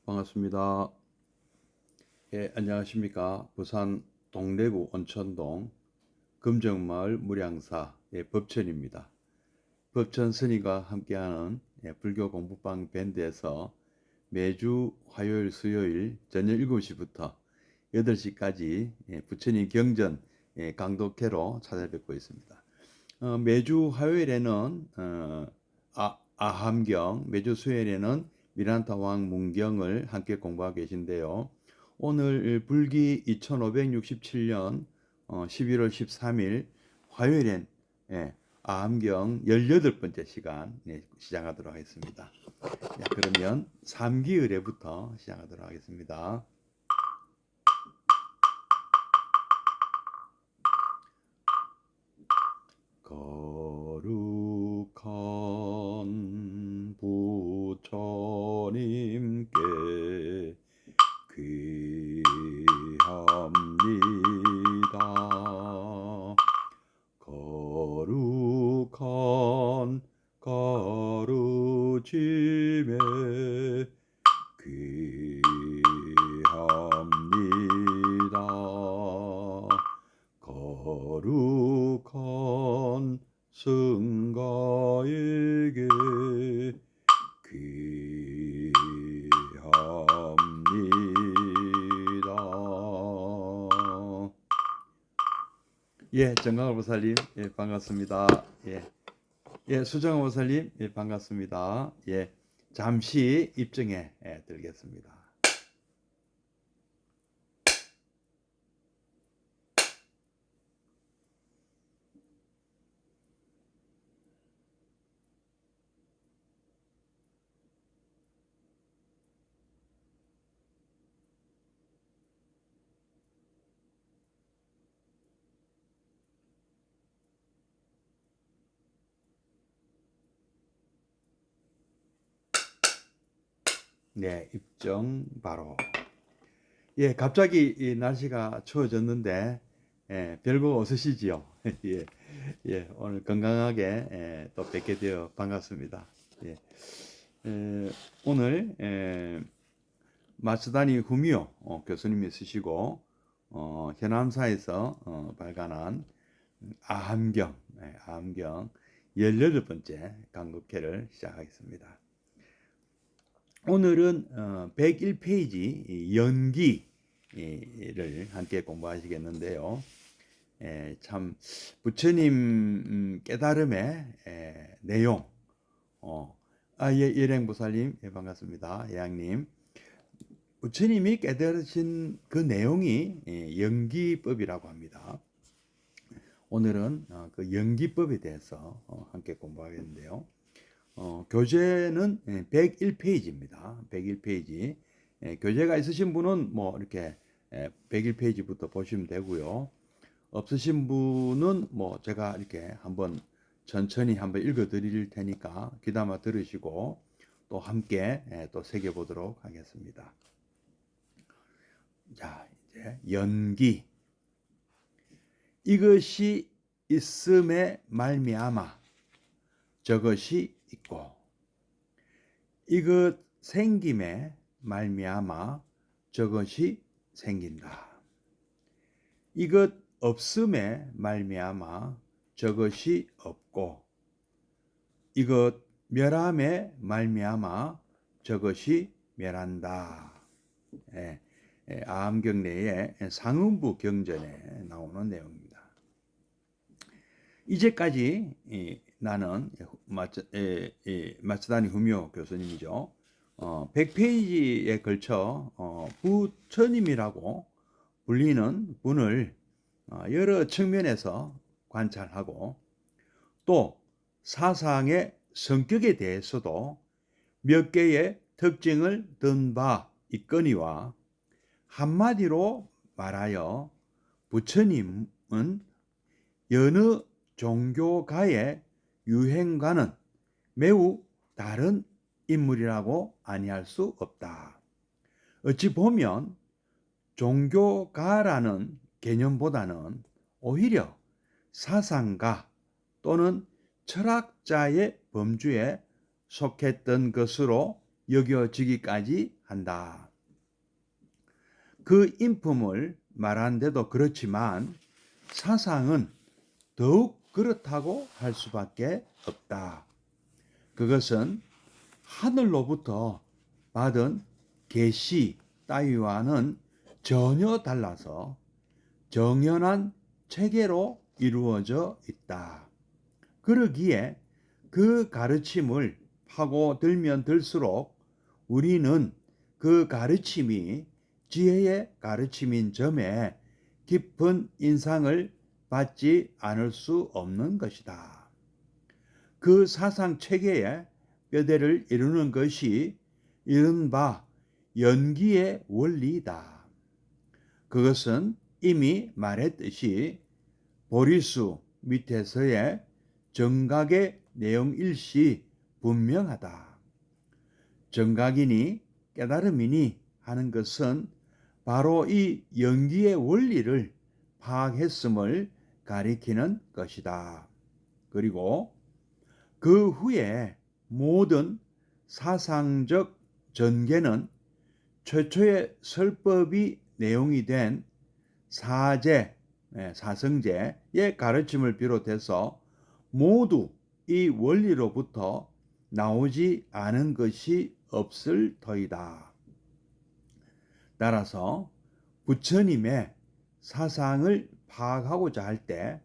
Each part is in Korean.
반갑습니다. 예, 안녕하십니까. 부산 동래구 온천동 금정마을 무량사 법천입니다. 법천 스님과 함께하는 불교 공부방 밴드에서 매주 화요일, 수요일 저녁 7시부터 8시까지 부처님 경전 강독회로 찾아뵙고 있습니다. 매주 화요일에는 아함경, 매주 수요일에는 미란타왕 문경을 함께 공부하고 계신데요. 오늘 불기 2567년 11월 13일 화요일엔 아함경 18번째 시간 시작하도록 하겠습니다. 그러면 3기의례부터 시작하도록 하겠습니다. 거룩한 부처님께 귀합니다. 거룩한 가르침에 귀합니다. 거룩한 승가에게 귀합니다. 정강호 보살님 반갑습니다. 수정호 보살님 반갑습니다. 잠시 입증해 드리겠습니다. 입증 바로. 갑자기 이 날씨가 추워졌는데 별거 없으시지요? 오늘 건강하게 또 뵙게 되어 반갑습니다. 오늘 마츠다니 후미오 교수님이 쓰시고 현암사에서 발간한 아함경 18번째 강독회를 시작하겠습니다. 오늘은 101페이지 연기를 함께 공부하시겠는데요. 참 부처님 깨달음의 내용. 예랭보살님 반갑습니다. 예양님. 부처님이 깨달으신 그 내용이 연기법이라고 합니다. 오늘은 그 연기법에 대해서 함께 공부하겠는데요. 교재는 101페이지입니다. 101페이지. 교재가 있으신 분은 뭐 이렇게 101페이지부터 보시면 되고요. 없으신 분은 뭐 제가 이렇게 천천히 한번 읽어 드릴 테니까 귀담아 들으시고 또 함께 또 새겨 보도록 하겠습니다. 자, 이제 연기. 이것이 있음에 말미암아 저것이 있고, 이것 생김에 말미암아 저것이 생긴다. 이것 없음에 말미암아 저것이 없고, 이것 멸함에 말미암아 저것이 멸한다. 아함경 내의 상음부 경전에 나오는 내용입니다. 이제까지 나는 마츠다니 후미오 교수님이죠. 100페이지에 걸쳐 부처님이라고 불리는 분을 여러 측면에서 관찰하고 또 사상의 성격에 대해서도 몇 개의 특징을 든 바 있거니와 한마디로 말하여 부처님은 여느 종교가의 유행과는 매우 다른 인물이라고 아니할 수 없다. 어찌 보면 종교가라는 개념보다는 오히려 사상가 또는 철학자의 범주에 속했던 것으로 여겨지기까지 한다. 그 인품을 말하는데도 그렇지만 사상은 더욱 그렇다고 할 수밖에 없다. 그것은 하늘로부터 받은 계시 따위와는 전혀 달라서 정연한 체계로 이루어져 있다. 그러기에 그 가르침을 파고들면 들수록 우리는 그 가르침이 지혜의 가르침인 점에 깊은 인상을 받지 않을 수 없는 것이다. 그 사상 체계의 뼈대를 이루는 것이 이른바 연기의 원리이다. 그것은 이미 말했듯이 보리수 밑에서의 정각의 내용일시 분명하다. 정각이니 깨달음이니 하는 것은 바로 이 연기의 원리를 파악했음을 가리키는 것이다. 그리고 그 후에 모든 사상적 전개는 최초의 설법이 내용이 된 사성제의 가르침을 비롯해서 모두 이 원리로부터 나오지 않은 것이 없을 터이다. 따라서 부처님의 사상을 파악하고자 할 때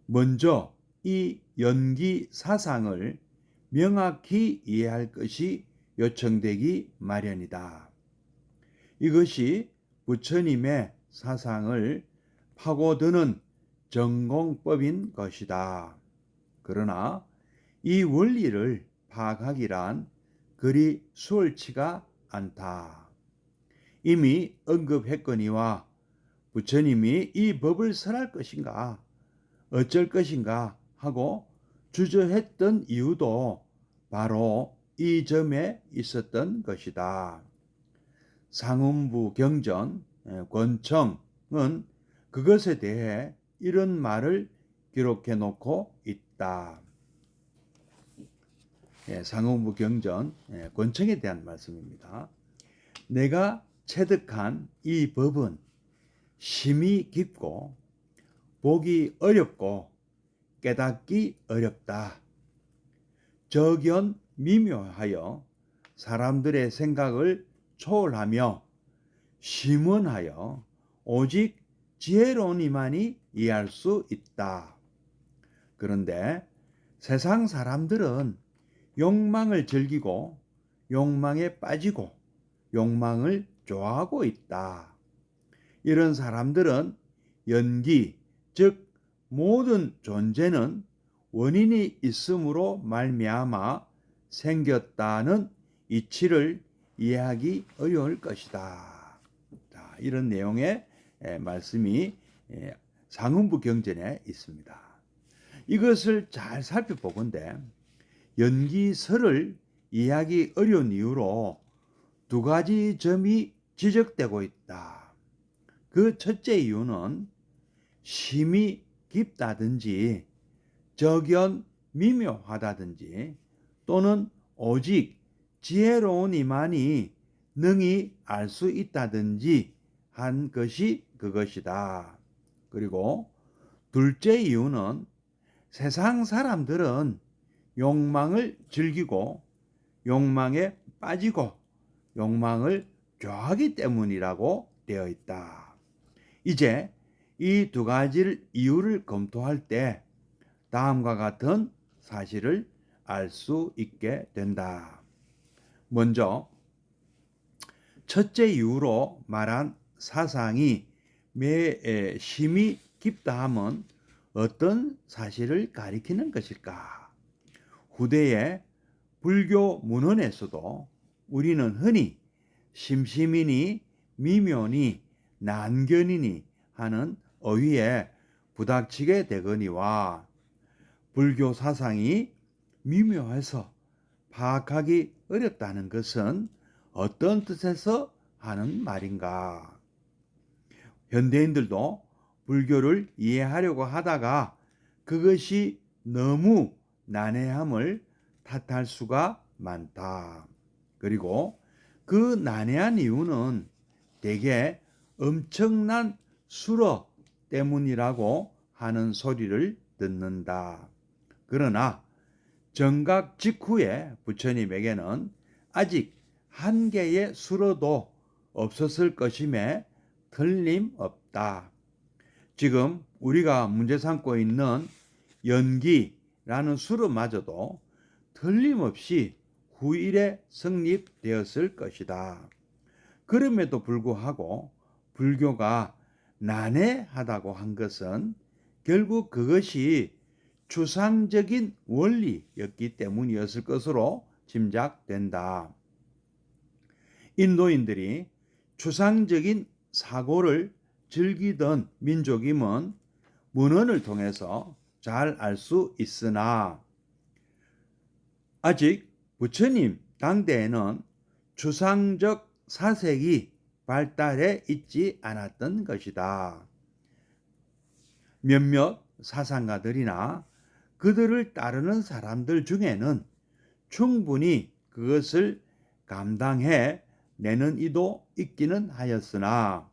먼저 이 연기 사상을 명확히 이해할 것이 요청되기 마련이다. 이것이 부처님의 사상을 파고드는 전공법인 것이다. 그러나 이 원리를 파악하기란 그리 수월치가 않다. 이미 언급했거니와 부처님이 이 법을 설할 것인가 어쩔 것인가 하고 주저했던 이유도 바로 이 점에 있었던 것이다. 상운부 경전 권청은 그것에 대해 이런 말을 기록해 놓고 있다. 상운부 경전 권청에 대한 말씀입니다. 내가 체득한 이 법은 심이 깊고 보기 어렵고 깨닫기 어렵다. 적연 미묘하여 사람들의 생각을 초월하며 심원하여 오직 지혜로운 이만이 이해할 수 있다. 그런데 세상 사람들은 욕망을 즐기고 욕망에 빠지고 욕망을 좋아하고 있다. 이런 사람들은 연기, 즉 모든 존재는 원인이 있음으로 말미암아 생겼다는 이치를 이해하기 어려울 것이다. 자, 이런 내용의 말씀이 상운부 경전에 있습니다. 이것을 잘 살펴보건대 연기설을 이해하기 어려운 이유로 두 가지 점이 지적되고 있다. 그 첫째 이유는 심이 깊다든지 적연 미묘하다든지 또는 오직 지혜로운 이만이 능히 알 수 있다든지 한 것이 그것이다. 그리고 둘째 이유는 세상 사람들은 욕망을 즐기고 욕망에 빠지고 욕망을 좋아하기 때문이라고 되어 있다. 이제 이 두 가지 이유를 검토할 때 다음과 같은 사실을 알 수 있게 된다. 먼저 첫째 이유로 말한 사상이 심이 깊다 함은 어떤 사실을 가리키는 것일까? 후대의 불교 문헌에서도 우리는 흔히 심심이니 미묘니 난견이니 하는 어휘에 부닥치게 되거니와 불교 사상이 미묘해서 파악하기 어렵다는 것은 어떤 뜻에서 하는 말인가? 현대인들도 불교를 이해하려고 하다가 그것이 너무 난해함을 탓할 수가 많다. 그리고 그 난해한 이유는 대개 엄청난 수러 때문이라고 하는 소리를 듣는다. 그러나 정각 직후에 부처님에게는 아직 한 개의 수러도 없었을 것임에 틀림없다. 지금 우리가 문제 삼고 있는 연기라는 수로마저도 틀림없이 후일에 성립되었을 것이다. 그럼에도 불구하고 불교가 난해하다고 한 것은 결국 그것이 추상적인 원리였기 때문이었을 것으로 짐작된다. 인도인들이 추상적인 사고를 즐기던 민족임은 문헌을 통해서 잘 알 수 있으나 아직 부처님 당대에는 추상적 사색이 발달해 있지 않았던 것이다. 몇몇 사상가들이나 그들을 따르는 사람들 중에는 충분히 그것을 감당해 내는 이도 있기는 하였으나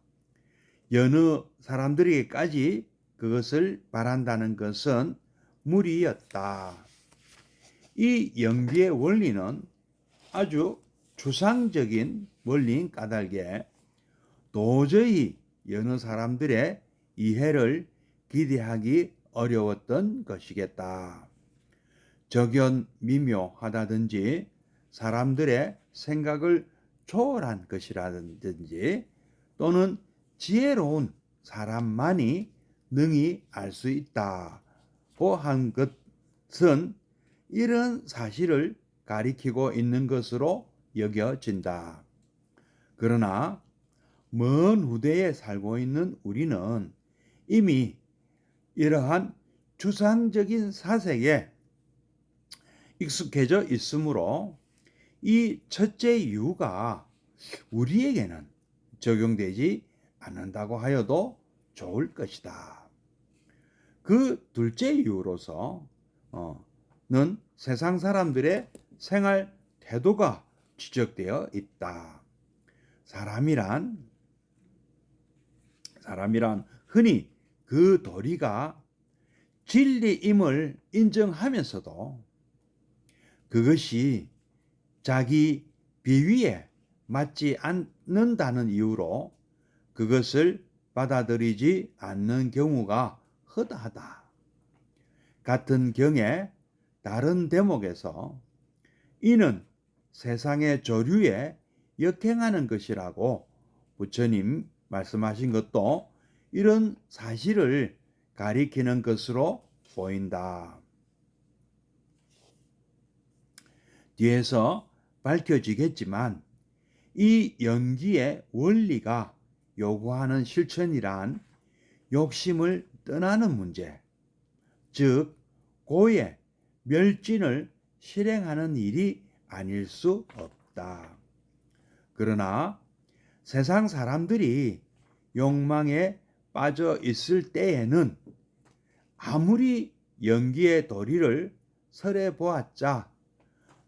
여느 사람들에게까지 그것을 바란다는 것은 무리였다. 이 연기의 원리는 아주 추상적인 원리인 까닭에 도저히 여느 사람들의 이해를 기대하기 어려웠던 것이겠다. 적연미묘하다든지 사람들의 생각을 초월한 것이라든지 또는 지혜로운 사람만이 능히 알 수 있다고 한 것은 이런 사실을 가리키고 있는 것으로 여겨진다. 그러나 먼 후대에 살고 있는 우리는 이미 이러한 추상적인 사색에 익숙해져 있으므로 이 첫째 이유가 우리에게는 적용되지 않는다고 하여도 좋을 것이다. 그 둘째 이유로서는 세상 사람들의 생활 태도가 지적되어 있다. 사람이란 흔히 그 도리가 진리임을 인정하면서도 그것이 자기 비위에 맞지 않는다는 이유로 그것을 받아들이지 않는 경우가 허다하다. 같은 경에 다른 대목에서 이는 세상의 조류에 역행하는 것이라고 부처님 말씀하신 것도 이런 사실을 가리키는 것으로 보인다. 뒤에서 밝혀지겠지만 이 연기의 원리가 요구하는 실천이란 욕심을 떠나는 문제, 즉 고의 멸진을 실행하는 일이 아닐 수 없다. 그러나 세상 사람들이 욕망에 빠져 있을 때에는 아무리 연기의 도리를 설해 보았자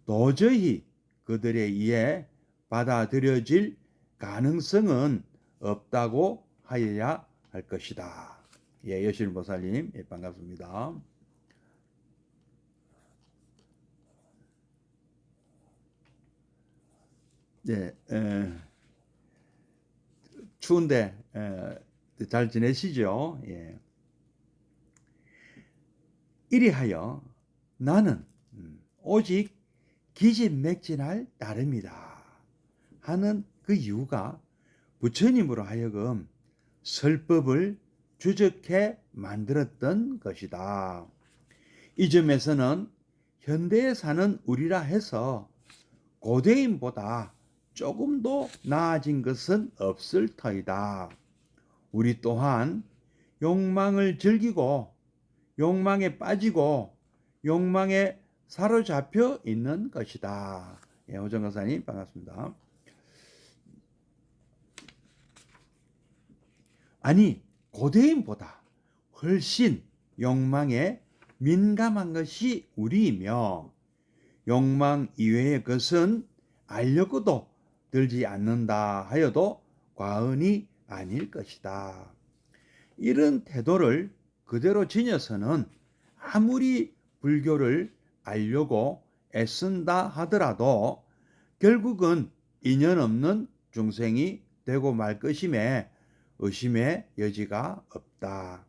도저히 그들에 의해 받아들여질 가능성은 없다고 하여야 할 것이다. 예, 여실보살님, 예, 반갑습니다. 네, 추운데 잘 지내시죠? 예. 이리하여 나는 오직 기진맥진할 따름이다 하는 그 이유가 부처님으로 하여금 설법을 주적해 만들었던 것이다. 이 점에서는 현대에 사는 우리라 해서 고대인보다 조금도 나아진 것은 없을 터이다. 우리 또한 욕망을 즐기고 욕망에 빠지고 욕망에 사로잡혀 있는 것이다. 예, 호정 강사님 반갑습니다. 아니 고대인보다 훨씬 욕망에 민감한 것이 우리이며 욕망 이외의 것은 알려고도 들지 않는다 하여도 과언이 아닐 것이다. 이런 태도를 그대로 지녀서는 아무리 불교를 알려고 애쓴다 하더라도 결국은 인연 없는 중생이 되고 말 것임에 의심의 여지가 없다.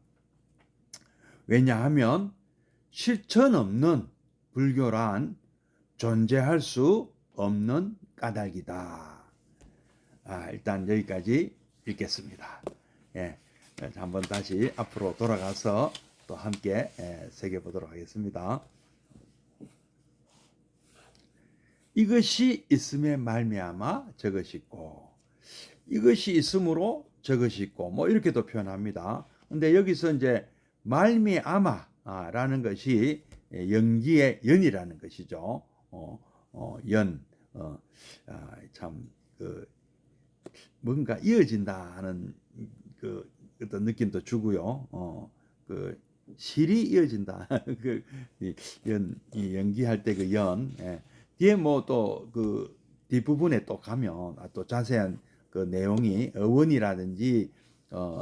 왜냐하면 실천 없는 불교란 존재할 수 없는 까닭이다. 일단 여기까지 읽겠습니다. 예, 한번 다시 앞으로 돌아가서 또 함께 새겨보도록 하겠습니다. 이것이 있음에 말미암아 저것이 있고, 이것이 있으므로 저것이 있고, 뭐 이렇게도 표현합니다. 근데 여기서 이제 말미암아라는 것이 연기의 연이라는 것이죠. 연, 참 뭔가 이어진다 하는 그 어떤 느낌도 주고요. 실이 이어진다. 이 연기할 때 그 연. 뒤에 뭐 또 그 뒷부분에 또 가면 또 자세한 그 내용이 어원이라든지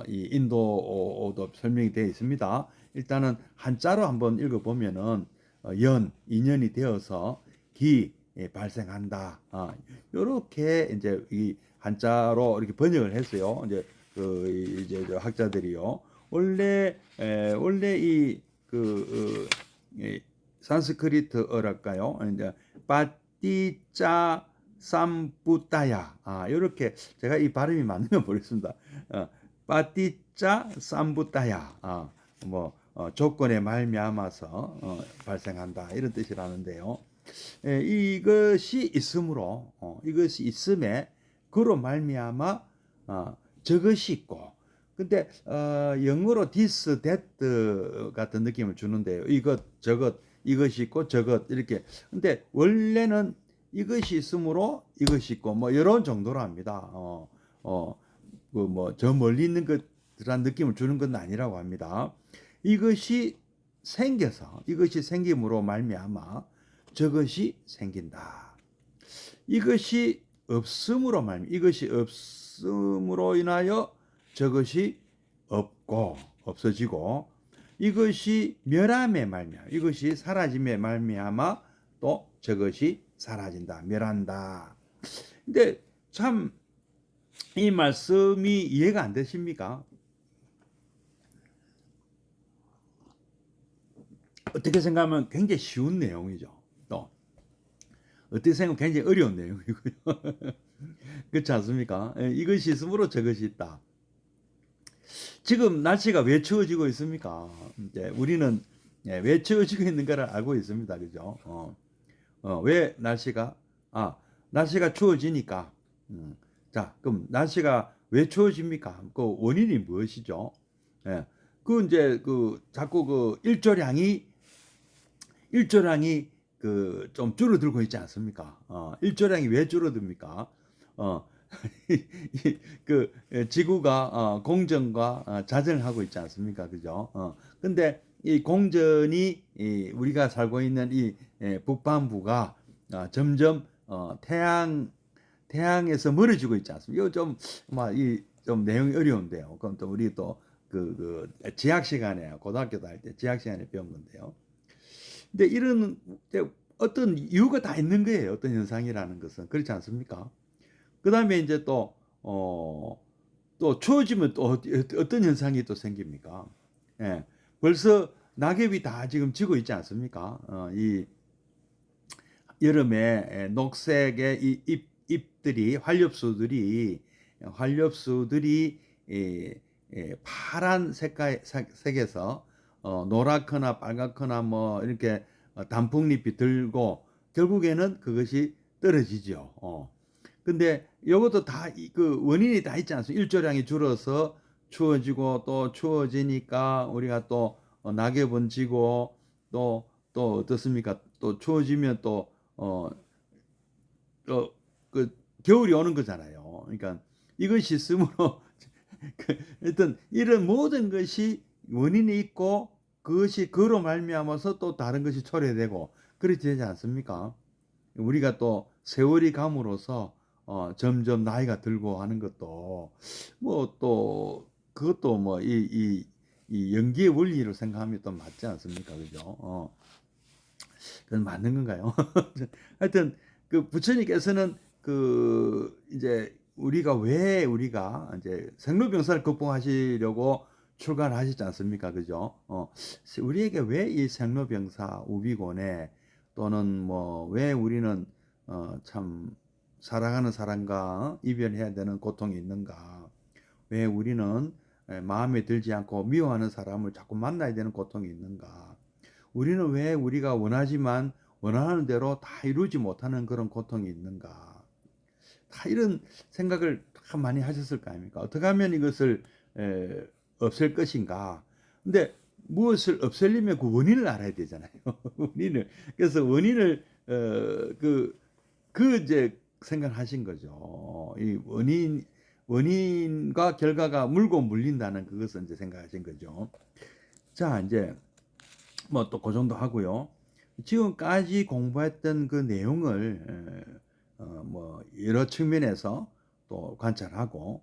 이 인도어도 설명이 되어 있습니다. 일단은 한자로 한번 읽어보면은 연, 인연이 되어서 기 발생한다. 요렇게 이제 이 한자로 이렇게 번역을 했어요. 이제 학자들이요. 원래 이 산스크리트어랄까요? 이제 빠띠짜 삼부따야. 이렇게 제가 이 발음이 맞는지 모르겠습니다. 빠띠짜 삼부따야. 조건에 말미암아서 발생한다 이런 뜻이라는데요. 이것이 있으므로 이것이 있음에 그로 말미암아 저것이 있고, 근데 영어로 this, that 같은 느낌을 주는데요. 이것, 저것, 이것이 있고 저것 이렇게. 근데 원래는 이것이 있으므로 이것이 있고 뭐 이런 정도로 합니다. 저 멀리 있는 것이란 느낌을 주는 건 아니라고 합니다. 이것이 생겨서, 이것이 생김으로 말미암아 저것이 생긴다. 이것이 없음으로 이것이 없음으로 인하여 저것이 없고 없어지고, 이것이 멸함에 말미암아, 이것이 사라짐에 말미암아 또 저것이 사라진다, 멸한다. 근데 참 이 말씀이 이해가 안 되십니까? 어떻게 생각하면 굉장히 쉬운 내용이죠. 또 어떻게 생각하면 굉장히 어려운 내용이고요. 그렇지 않습니까? 이것이 있으므로 저것이 있다. 지금 날씨가 왜 추워지고 있습니까? 이제 우리는 왜 추워지고 있는가를 알고 있습니다. 그죠? 왜 날씨가 추워지니까. 자, 그럼 날씨가 왜 추워집니까? 그 원인이 무엇이죠? 예. 이제 자꾸 일조량이 좀 줄어들고 있지 않습니까? 일조량이 왜 줄어듭니까? 지구가 공전과 자전을 하고 있지 않습니까? 그죠? 근데 이 공전이 우리가 살고 있는 이 북반부가 점점 태양에서 멀어지고 있지 않습니까? 이거 좀 내용이 어려운데요. 그럼 또 우리 또 지학 시간에, 고등학교 다닐 때 지학 시간에 배운 건데요. 근데 이런 어떤 이유가 다 있는 거예요. 어떤 현상이라는 것은. 그렇지 않습니까? 그 다음에 이제 또 추워지면 또 어떤 현상이 또 생깁니까? 예. 벌써 낙엽이 다 지금 지고 있지 않습니까? 이 여름에 녹색의 이 잎들이, 활엽수들이 파란 색에서 노랗거나 빨갛거나 뭐 이렇게 단풍잎이 들고 결국에는 그것이 떨어지죠. 근데 이것도 다 그 원인이 다 있지 않습니까? 일조량이 줄어서 추워지고, 또 추워지니까 우리가 또 낙엽은 지고, 또 어떻습니까? 또 추워지면 그 겨울이 오는 거잖아요. 그러니까 이것이 있으므로 일단 이런 모든 것이 원인이 있고, 그것이 그로 말미암아서 또 다른 것이 초래되고 그렇게 되지 않습니까? 우리가 또 세월이 감으로써 점점 나이가 들고 하는 것도 뭐 또 그것도 뭐 이 연기의 원리로 생각하면 또 맞지 않습니까? 그죠? 그건 맞는 건가요? 하여튼 그 부처님께서는 그 이제 우리가 이제 생로병사를 극복하시려고 출가를 하셨지 않습니까? 그죠? 우리에게 왜 이 생로병사 우비고뇌 또는 뭐 왜 우리는 참 사랑하는 사람과 이별해야 되는 고통이 있는가? 왜 우리는 마음에 들지 않고 미워하는 사람을 자꾸 만나야 되는 고통이 있는가? 우리는 왜 우리가 원하지만 원하는 대로 다 이루지 못하는 그런 고통이 있는가? 다 이런 생각을 참 많이 하셨을 거 아닙니까? 어떻게 하면 이것을 없앨 것인가? 근데 무엇을 없애려면 그 원인을 알아야 되잖아요. 원인을. 그래서 원인을 이제 생각하신 거죠. 이 원인과 결과가 물고 물린다는 그것을 이제 생각하신 거죠. 자, 이제 뭐 또 그 정도 하고요. 지금까지 공부했던 그 내용을 뭐 여러 측면에서 또 관찰하고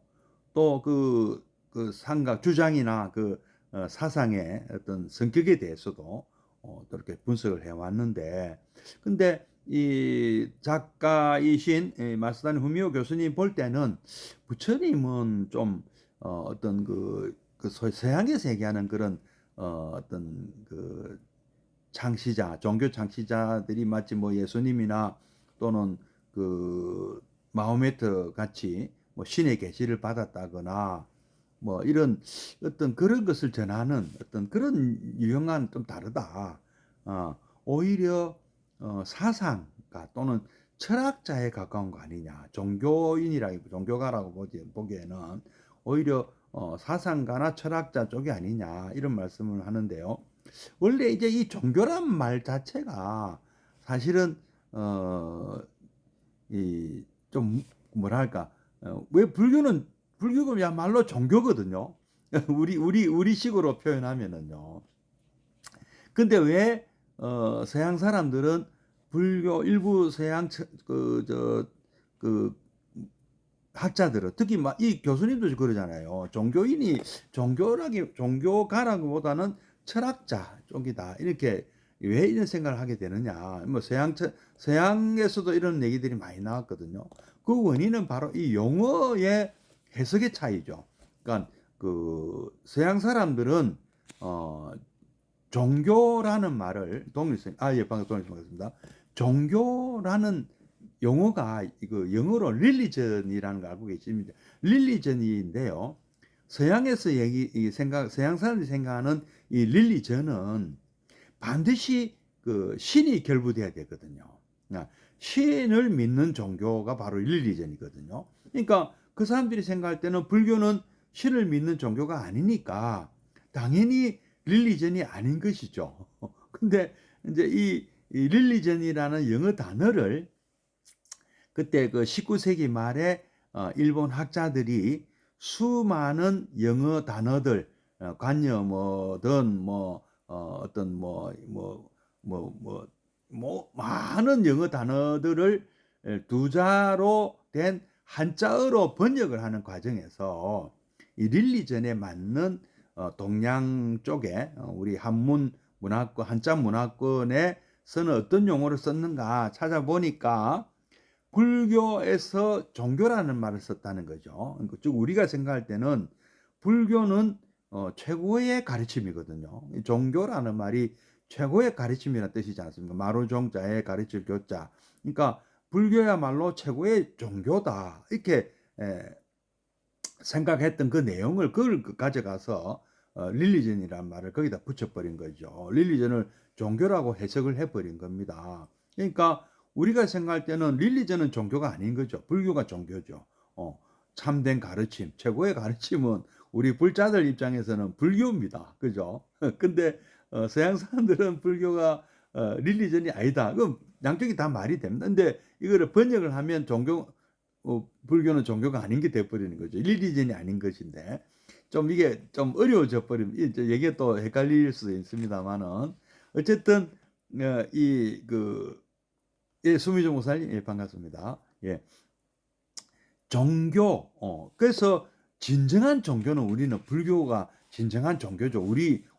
또 그 상각 주장이나 그 사상의 어떤 성격에 대해서도 또 이렇게 분석을 해왔는데, 근데 이 작가이신 마스다니 후미오 교수님 볼 때는 부처님은 좀 어떤 그 소위 서양에서 얘기하는 그런 어떤 그 창시자, 종교 창시자들이 마치 뭐 예수님이나 또는 그 마호메트 같이 뭐 신의 계시를 받았다거나 뭐 이런 어떤 그런 것을 전하는 어떤 그런 유형과는 좀 다르다. 오히려 사상가 또는 철학자에 가까운 거 아니냐. 종교가라고 보기에는 오히려 사상가나 철학자 쪽이 아니냐 이런 말씀을 하는데요. 원래 이제 이 종교란 말 자체가 사실은 이 좀 뭐랄까 왜 불교가야말로 종교거든요. 우리식으로 표현하면은요. 근데 왜 서양 사람들은 불교 일부 서양 그 학자들은 특히 막 이 교수님도 그러잖아요. 종교가라기보다는 철학자 쪽이다. 이렇게 왜 이런 생각을 하게 되느냐. 뭐 서양에서도 이런 얘기들이 많이 나왔거든요. 그 원인은 바로 이 용어의 해석의 차이죠. 그러니까 그 서양 사람들은 종교라는 말을 방금 동일했습니다. 종교라는 용어가 이거 영어로 릴리전이라는 걸 알고 계십니다. 릴리전인데요. 서양 사람들이 생각하는 이 릴리전은 반드시 그 신이 결부돼야 되거든요. 신을 믿는 종교가 바로 릴리전이거든요. 그러니까 그 사람들이 생각할 때는 불교는 신을 믿는 종교가 아니니까 당연히 릴리전이 아닌 것이죠. 근데 이제 이 릴리전이라는 영어 단어를 그때 그 19세기 말에 일본 학자들이 수많은 영어 단어들, 관념어든 어떤 많은 영어 단어들을 두 자로 된 한자어로 번역을 하는 과정에서 이 릴리전에 맞는 동양 쪽에 우리 한문 문화권, 한자 문화권에서는 어떤 용어를 썼는가 찾아보니까 불교에서 종교라는 말을 썼다는 거죠. 즉 우리가 생각할 때는 불교는 최고의 가르침이거든요. 종교라는 말이 최고의 가르침이라는 뜻이지 않습니까? 마루종자에 가르칠 교자. 그러니까 불교야말로 최고의 종교다. 이렇게 생각했던 그 내용을 그걸 가져가서 릴리전이라는 말을 거기다 붙여버린 거죠. 릴리전을 종교라고 해석을 해버린 겁니다. 그러니까 우리가 생각할 때는 릴리전은 종교가 아닌 거죠. 불교가 종교죠. 참된 가르침, 최고의 가르침은 우리 불자들 입장에서는 불교입니다. 그죠? 근데 서양 사람들은 불교가 릴리전이 아니다. 그럼 양쪽이 다 말이 됩니다. 근데 이거를 번역을 하면 불교는 종교가 아닌 게 돼버리는 거죠. 릴리전이 아닌 것인데 좀 이게 좀 어려워져 버리면 얘기가 또 헷갈릴 수도 있습니다만은 어쨌든 예, 수미정 목사님, 예, 반갑습니다. 예. 종교. 그래서 진정한 종교는 우리는 불교가 진정한 종교죠.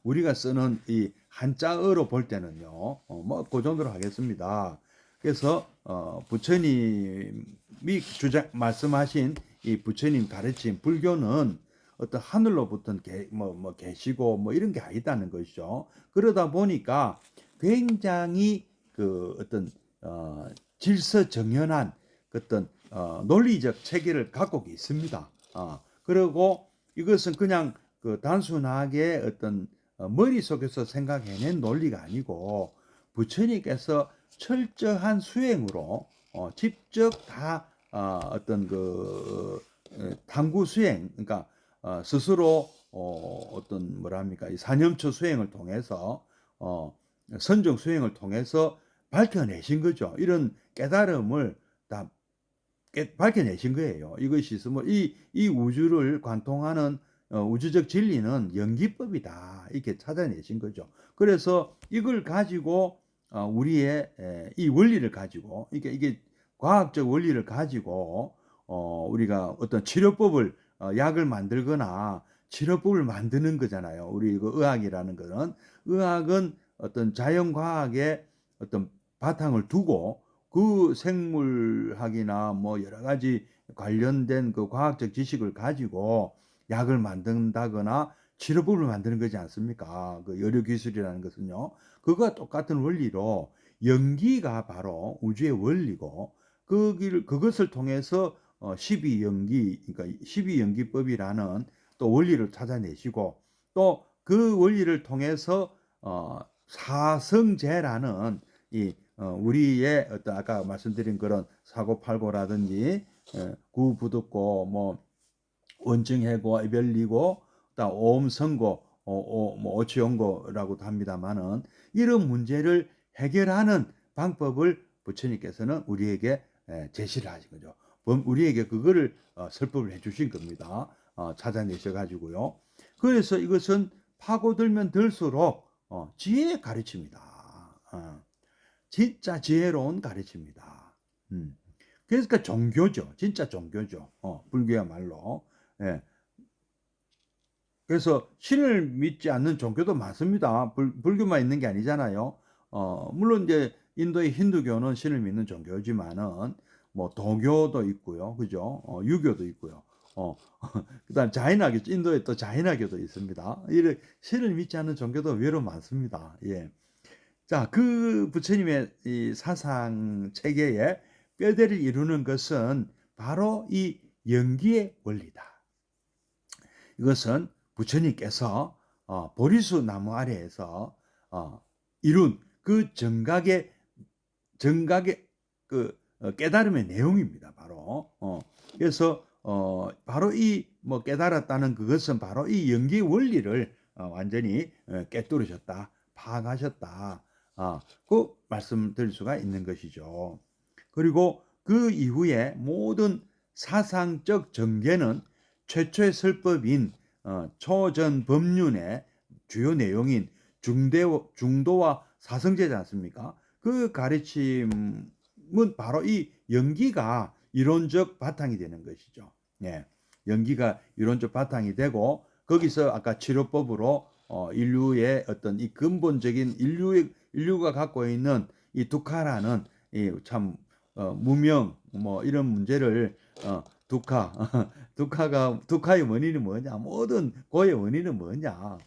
우리가 쓰는 이 한자어로 볼 때는요. 뭐 그 정도로 하겠습니다. 그래서 부처님이 말씀하신 이 부처님 가르친 불교는 어떤 하늘로부터 계시고 뭐 이런 게 아니다는 것이죠. 그러다 보니까 굉장히 그 어떤 질서정연한 어떤 논리적 체계를 갖고 있습니다. 그리고 이것은 그냥 그 단순하게 어떤 머릿속에서 생각해낸 논리가 아니고 부처님께서 철저한 수행으로 직접 다 어떤 그 탐구 수행, 그러니까 스스로 어떤 뭐랍니까 이 사념처 수행을 통해서 선정 수행을 통해서 밝혀내신 거죠. 이런 깨달음을 다 밝혀내신 거예요. 이것이 있으면 이 우주를 관통하는 우주적 진리는 연기법이다. 이렇게 찾아내신 거죠. 그래서 이걸 가지고 우리의 이 원리를 가지고 이게 과학적 원리를 가지고 우리가 어떤 치료법을 약을 만들거나 치료법을 만드는 거잖아요. 우리 그 의학이라는 거는 의학은 어떤 자연과학의 어떤 바탕을 두고 그 생물학이나 뭐 여러 가지 관련된 그 과학적 지식을 가지고 약을 만든다거나 치료법을 만드는 거지 않습니까? 그 의료 기술이라는 것은요. 그거와 똑같은 원리로 연기가 바로 우주의 원리고 그것을 통해서 12연기, 그러니까 12연기법이라는 또 원리를 찾아내시고 또 그 원리를 통해서 사성제라는 이 우리의 어떤 아까 말씀드린 그런 사고팔고라든지 구부득고 뭐 원증해고 이별리고 그다음 오음선고 뭐 오치용고라고도 합니다만은 이런 문제를 해결하는 방법을 부처님께서는 우리에게 제시를 하신 거죠. 우리에게 그거를 설법을 해주신 겁니다. 찾아내셔 가지고요. 그래서 이것은 파고들면 들수록 지혜의 가르침이다. 진짜 지혜로운 가르침이다. 그러니까 종교죠. 진짜 종교죠. 불교야말로. 예. 그래서 신을 믿지 않는 종교도 많습니다. 불교만 있는 게 아니잖아요. 물론 이제 인도의 힌두교는 신을 믿는 종교지만은 뭐 도교도 있고요. 그죠? 유교도 있고요. 그다음 자인학교, 인도에 또 자인학교도 있습니다. 이런 신을 믿지 않는 종교도 의외로 많습니다. 예. 자, 그 부처님의 이 사상 체계에 뼈대를 이루는 것은 바로 이 연기의 원리다. 이것은 부처님께서 보리수 나무 아래에서 이룬 그 정각의 그 깨달음의 내용입니다. 바로 그래서 바로 이 뭐 깨달았다는 그것은 바로 이 연기의 원리를 완전히 깨뚫으셨다, 파악하셨다. 그 말씀드릴 수가 있는 것이죠. 그리고 그 이후에 모든 사상적 전개는 최초의 설법인 초전법륜의 주요 내용인 중도와 사성제지 않습니까? 그 가르침은 바로 이 연기가 이론적 바탕이 되는 것이죠. 예, 연기가 이론적 바탕이 되고 거기서 아까 치료법으로 인류의 어떤 이 근본적인 인류가 갖고 있는 이 두카라는 이 참 무명 뭐 이런 문제를 두카 두카의 원인이 뭐냐? 모든 고의 원인은 뭐냐?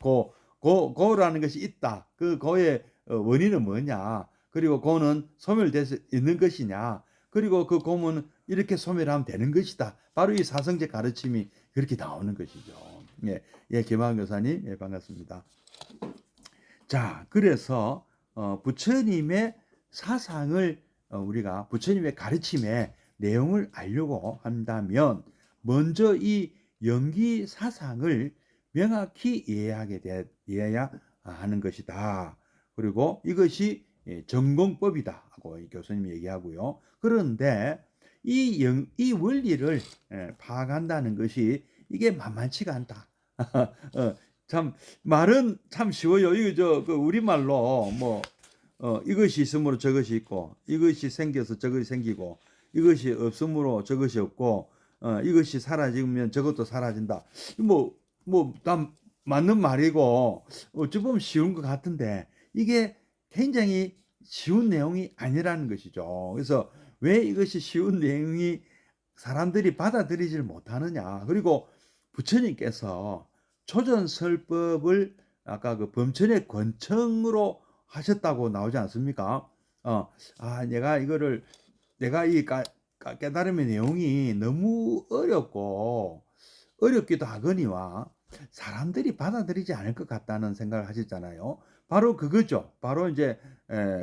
고라는 것이 있다. 그 고의 원인은 뭐냐? 그리고 고는 소멸돼서 있는 것이냐? 그리고 그 고는 이렇게 소멸하면 되는 것이다. 바로 이 사성제 가르침이 그렇게 나오는 것이죠. 예, 예, 김하은 교사님, 예, 반갑습니다. 자, 그래서 부처님의 사상을 우리가 부처님의 가르침의 내용을 알려고 한다면 먼저 이 연기 사상을 명확히 이해해야 하는 것이다. 그리고 이것이 전공법이다 하고 교수님이 얘기하고요. 그런데 이 원리를 파악한다는 것이 이게 만만치가 않다. 참 말은 참 쉬워요. 이거 그 우리말로 뭐 이것이 있으므로 저것이 있고 이것이 생겨서 저것이 생기고 이것이 없으므로 저것이 없고 이것이 사라지면 저것도 사라진다. 다 맞는 말이고 어찌 보면 쉬운 것 같은데 이게 굉장히 쉬운 내용이 아니라는 것이죠. 그래서 왜 이것이 쉬운 내용이 사람들이 받아들이질 못하느냐. 그리고 부처님께서 초전설법을 아까 그 범천의 권청으로 하셨다고 나오지 않습니까? 내가 이 깨달음의 내용이 너무 어렵기도 하거니와 사람들이 받아들이지 않을 것 같다는 생각을 하셨잖아요. 바로 그거죠. 바로 이제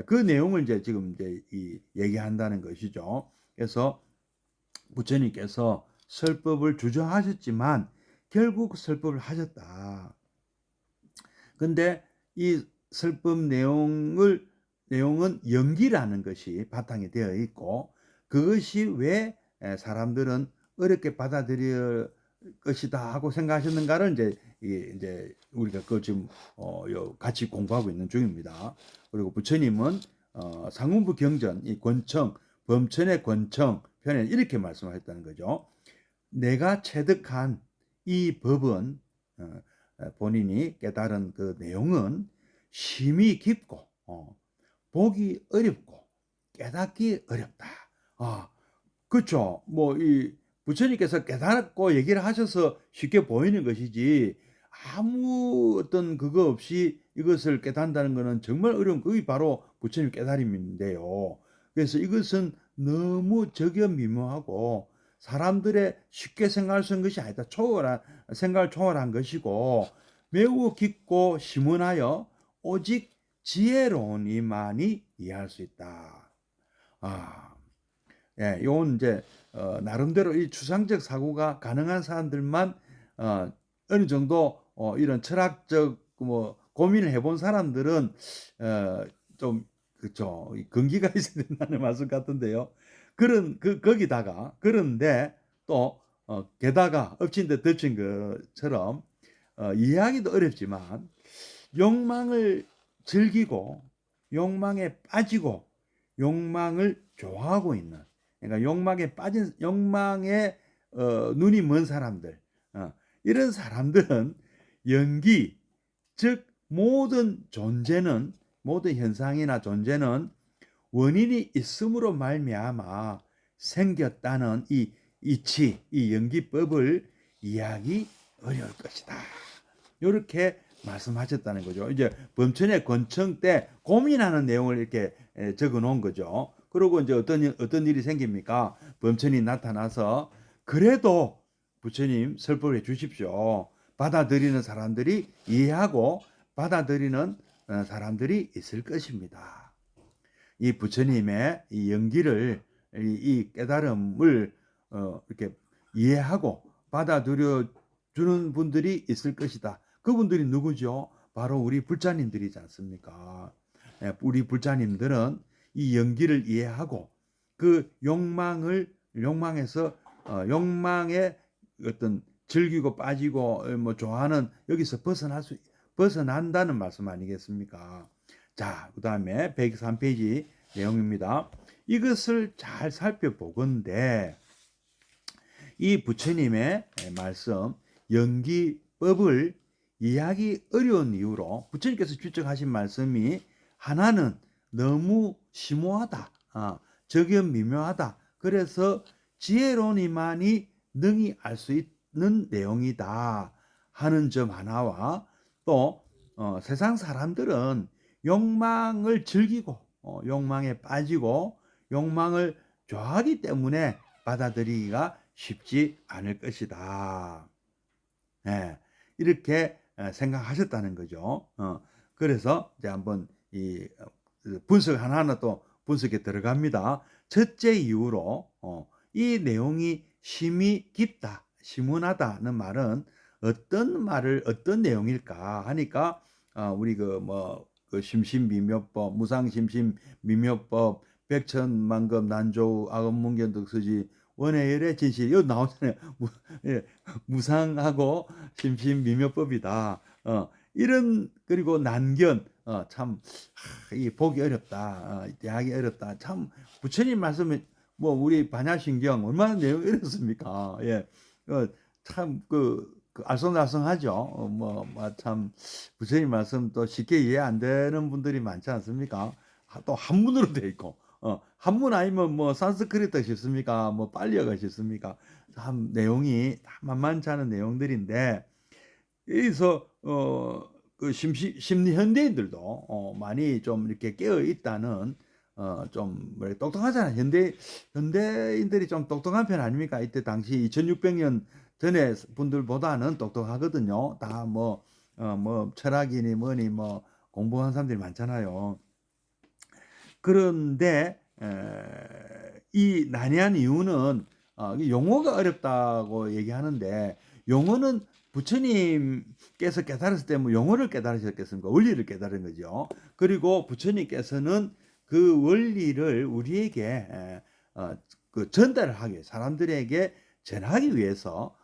그 내용을 이제 지금 이제 얘기한다는 것이죠. 그래서 부처님께서 설법을 주장하셨지만 결국 설법을 하셨다. 근데 이 설법 내용은 연기라는 것이 바탕이 되어 있고 그것이 왜 사람들은 어렵게 받아들일 것이다 하고 생각하셨는가를 이제 우리가 그 지금 같이 공부하고 있는 중입니다. 그리고 부처님은 상운부 경전 이 권청 범천의 권청 편에 이렇게 말씀하셨다는 거죠. 내가 체득한 이 법은 본인이 깨달은 그 내용은 심이 깊고 보기 어렵고 깨닫기 어렵다. 그렇죠. 이 부처님께서 깨닫고 얘기를 하셔서 쉽게 보이는 것이지 아무 어떤 그거 없이 이것을 깨닫는다는 것은 정말 어려운 그게 바로 부처님 깨달음인데요. 그래서 이것은 너무 저견미묘하고 사람들의 쉽게 생각할 수 있는 것이 아니다. 생각을 초월한 것이고 매우 깊고 심원하여 오직 지혜로운 이만이 이해할 수 있다. 예, 요건 이제 나름대로 이 추상적 사고가 가능한 사람들만 어느 정도 이런 철학적 고민을 해본 사람들은 좀 그렇죠. 근기가 있어야 된다는 말씀 같은데요. 거기다가 그런데 또 게다가 엎친 데 덮친 것처럼 이해하기도 어렵지만 욕망을 즐기고 욕망에 빠지고 욕망을 좋아하고 있는 그러니까 욕망에 눈이 먼 사람들 이런 사람들은 연기 즉 모든 현상이나 존재는 원인이 있음으로 말미암아 생겼다는 이 이치, 이 연기법을 이해하기 어려울 것이다. 이렇게 말씀하셨다는 거죠. 이제 범천의 권청 때 고민하는 내용을 이렇게 적어 놓은 거죠. 그리고 이제 어떤 일이 생깁니까? 범천이 나타나서 그래도 부처님 설법해 주십시오. 받아들이는 사람들이 이해하고 받아들이는 사람들이 있을 것입니다. 이 부처님의 이 연기를 이 깨달음을 이렇게 이해하고 받아들여 주는 분들이 있을 것이다. 그분들이 누구죠? 바로 우리 불자님들이지 않습니까? 우리 불자님들은 이 연기를 이해하고 그 욕망에서 욕망에 어떤 즐기고 빠지고 좋아하는 여기서 벗어난다는 말씀 아니겠습니까? 자, 그 다음에 103페이지 내용입니다. 이것을 잘 살펴보건대 이 부처님의 말씀 연기법을 이해하기 어려운 이유로 부처님께서 직접 하신 말씀이 하나는 너무 심오하다. 저견미묘하다. 그래서 지혜로운 이만이 능히 알 수 있는 내용이다 하는 점 하나와 또 세상 사람들은 욕망을 즐기고 욕망에 빠지고 욕망을 좋아하기 때문에 받아들이기가 쉽지 않을 것이다. 네, 이렇게 생각하셨다는 거죠. 그래서 이제 한번 이 분석 하나하나 또 분석에 들어갑니다. 첫째 이유로 이 내용이 심이 깊다, 심문하다는 말은 어떤 내용일까 하니까 우리 그 심신미묘법, 무상심신미묘법, 백천만급 난조우 아금문견득서지 원해열의 진실 여기 나오잖아요. 무상하고 심신미묘법이다. 이런 그리고 난견 참 이 보기 어렵다. 대하기 어렵다. 참 부처님 말씀에 뭐 우리 반야신경 얼마나 내용이 어렵습니까? 예. 참 알쏭달쏭하죠. 참 부처님 말씀 또 쉽게 이해 안 되는 분들이 많지 않습니까? 또 한문으로 돼 있고. 한문 아니면 뭐 산스크리트 쉽습니까? 뭐 빨리어가 쉽습니까? 참 내용이 다 만만치 않은 내용들인데 여기서 심리 현대인들도 많이 좀 이렇게 깨어 있다는 좀 뭐래 똑똑하잖아요. 현대인들이 좀 똑똑한 편 아닙니까? 이때 당시 2600년 전에 분들보다는 똑똑하거든요. 다 뭐 철학이니 뭐니 뭐 공부한 사람들이 많잖아요. 그런데 이 난해한 이유는 이 용어가 어렵다고 얘기하는데 용어는 부처님께서 깨달았을 때 뭐 용어를 깨달으셨겠습니까? 원리를 깨달은 거죠. 그리고 부처님께서는 그 원리를 우리에게 전달을 하기 사람들에게 전하기 위해서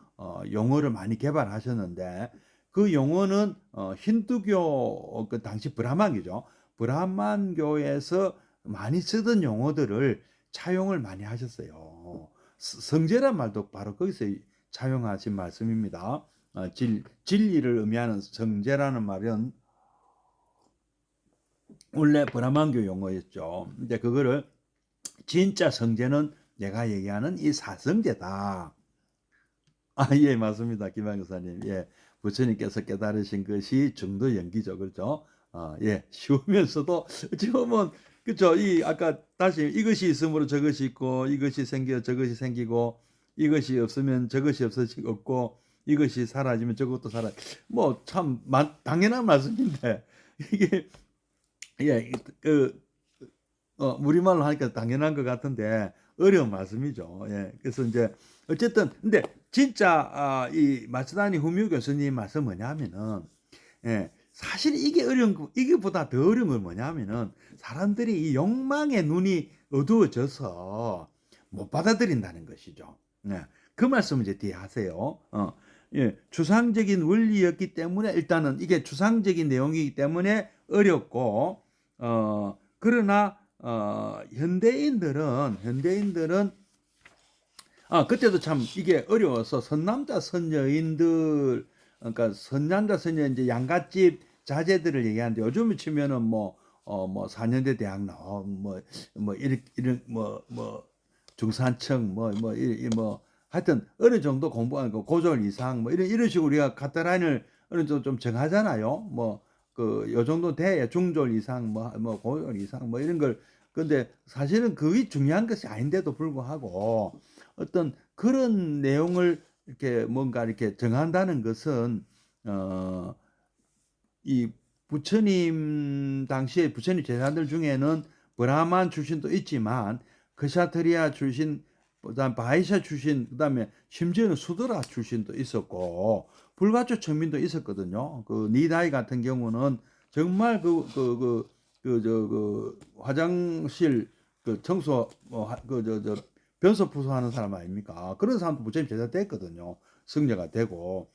용어를 많이 개발하셨는데 그 용어는 힌두교 그 당시 브라만교죠. 브라만교에서 많이 쓰던 용어들을 차용을 많이 하셨어요. 성제란 말도 바로 거기서 차용하신 말씀입니다. 진리를 의미하는 성제라는 말은 원래 브라만교 용어였죠. 이제 그거를 진짜 성제는 내가 얘기하는 이 사성제다. 예, 맞습니다. 김한교사님. 예. 부처님께서 깨달으신 것이 정도 연기죠. 그렇죠? 예. 쉬우면서도 어찌 보면 그렇죠. 아까 다시 이것이 있으므로 저것이 있고 이것이 생겨 저것이 생기고 이것이 없으면 저것이 없고 이것이 사라지면 저것도 뭐 참 당연한 말씀인데 이게 예, 우리말로 하니까 당연한 것 같은데 어려운 말씀이죠. 예. 그래서 이제 어쨌든 근데 진짜 이 마츠다니 후미오 교수님 말씀 뭐냐면은 예. 사실 이게 어려운 거 이게보다 더 어려운 건 뭐냐면은 사람들이 이 욕망의 눈이 어두워져서 못 받아들인다는 것이죠. 예. 그 말씀을 이제 뒤에 하세요. 예. 추상적인 원리였기 때문에 일단은 이게 추상적인 내용이기 때문에 어렵고 그러나 현대인들은 그때도 참 이게 어려워서 선남자 선여인들 그러니까 선남자 선여 이제 양갓집 자제들을 얘기하는데 요즘에 치면은 뭐 4년제 대학 나오 뭐 이런 중산층 하여튼 어느 정도 공부한 거 고졸 이상 뭐 이런 식으로 우리가 카트라인을 어느 정도 좀 정하잖아요. 요 정도 돼야 중졸 이상 고졸 이상 이런 걸 근데 사실은 그게 중요한 것이 아닌데도 불구하고 어떤 그런 내용을 이렇게 뭔가 이렇게 정한다는 것은 이 부처님 당시에 부처님 제자들 중에는 브라만 출신도 있지만 크샤트리아 출신 그다음 바이샤 출신 그다음에 심지어는 수드라 출신도 있었고 불가초 청민도 있었거든요. 그 니다이 같은 경우는 정말 화장실 청소 변소 부수하는 사람 아닙니까? 그런 사람도 부처님 제자 됐거든요. 승려가 되고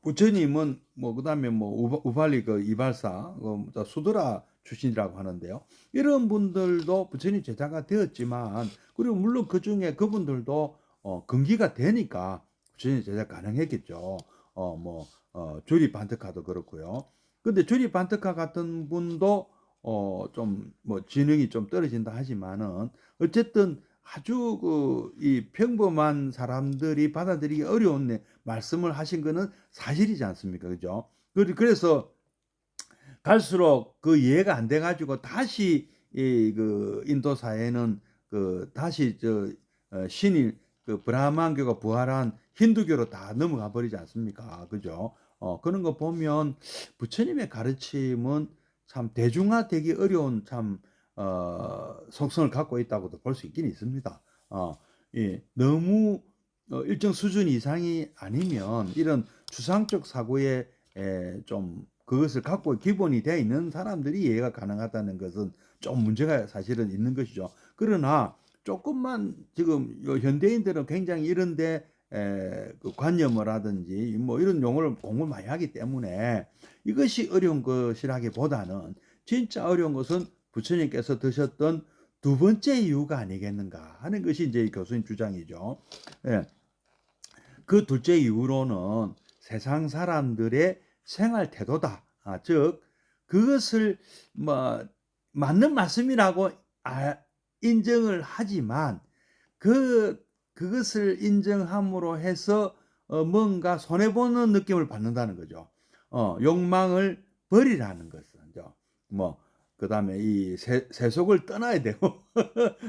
부처님은 그다음에 우발리 이발사 수드라 출신이라고 하는데요. 이런 분들도 부처님 제자가 되었지만 그리고 물론 그 중에 그분들도 근기가 되니까 부처님 제자 가능했겠죠. 주리 반트카도 그렇고요. 근데 주리 반트카 같은 분도 좀 지능이 좀 떨어진다 하지만은 어쨌든 아주 이 평범한 사람들이 받아들이기 어려운 말씀을 하신 거는 사실이지 않습니까? 그죠? 그래서 갈수록 그 이해가 안 돼 가지고 다시 인도 사회는 다시 신이 브라만교가 부활한 힌두교로 다 넘어가 버리지 않습니까? 그죠? 그런 거 보면 부처님의 가르침은 참 대중화되기 어려운 참 속성을 갖고 있다고도 볼 수 있긴 있습니다. 예, 너무 일정 수준 이상이 아니면 이런 추상적 사고에 좀 그것을 갖고 기본이 되어 있는 사람들이 이해가 가능하다는 것은 좀 문제가 사실은 있는 것이죠. 그러나 조금만 지금 현대인들은 굉장히 이런데 관념을 하든지 이런 용어를 공부를 많이 하기 때문에 이것이 어려운 것이라기보다는 진짜 어려운 것은 부처님께서 드셨던 두 번째 이유가 아니겠는가 하는 것이 이제 교수님 주장이죠. 예. 그 둘째 이유로는 세상 사람들의 생활 태도다. 즉 그것을 뭐 맞는 말씀이라고 인정을 하지만 그것을 인정함으로 해서 뭔가 손해 보는 느낌을 받는다는 거죠. 욕망을 버리라는 것이죠. 뭐 그다음에 이 세속을 떠나야 되고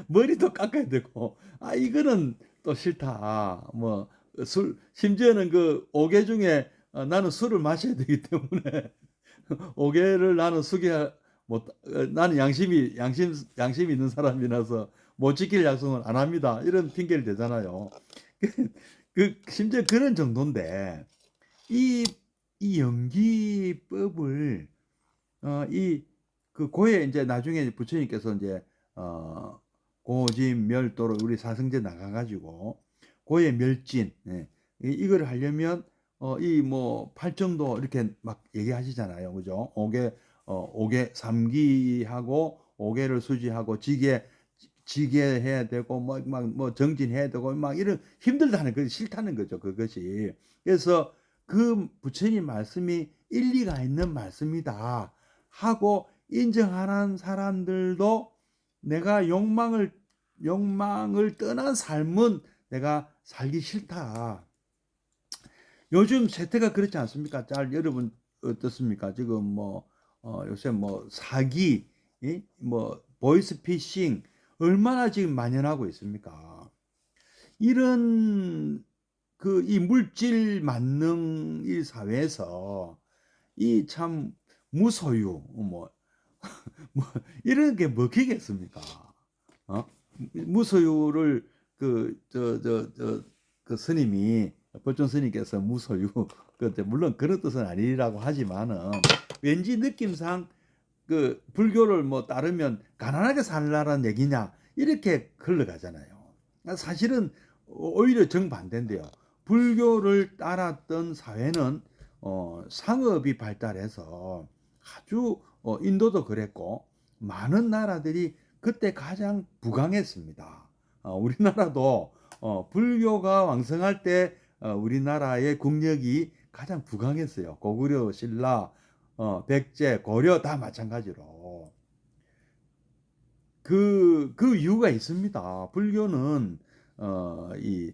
머리도 깎아야 되고 이거는 또 싫다. 뭐 심지어는 그 5개 중에 나는 술을 마셔야 되기 때문에 5개를 나는 못 나는 양심이 있는 사람이라서 못 지킬 약속은 안 합니다. 이런 핑계를 대잖아요. 심지어 그런 정도인데 이 연기법을 이 그 고에 이제 나중에 부처님께서 이제 고진멸도로 우리 사성제 나가 가지고 고의 멸진, 예. 이거를 하려면 이 뭐 팔정도 이렇게 막 얘기하시잖아요. 그죠? 5개 삼기하고 5개를 수지하고 지게 해야 되고 뭐 정진해야 되고 막 이런 힘들다는 거 싫다는 거죠. 그것이. 그래서 그 부처님 말씀이 일리가 있는 말씀이다 하고 인정하는 사람들도 내가 욕망을 떠난 삶은 내가 살기 싫다. 요즘 세태가 그렇지 않습니까? 여러분 어떻습니까? 지금 뭐 요새 뭐 사기, 뭐 보이스피싱 얼마나 지금 만연하고 있습니까? 이런 이 물질 만능 이 사회에서 이 참 무소유 뭐 이런 게 먹히겠습니까? 무소유를 그 스님이 법존 스님께서 무소유 물론 그런 뜻은 아니라고 하지만은 왠지 느낌상 그 불교를 뭐 따르면 가난하게 살라는 얘기냐 이렇게 흘러가잖아요. 사실은 오히려 정반대인데요. 불교를 따랐던 사회는 상업이 발달해서 아주 인도도 그랬고 많은 나라들이 그때 가장 부강했습니다. 우리나라도 불교가 왕성할 때 우리나라의 국력이 가장 부강했어요. 고구려, 신라, 백제, 고려 다 마찬가지로. 그 이유가 있습니다. 불교는 이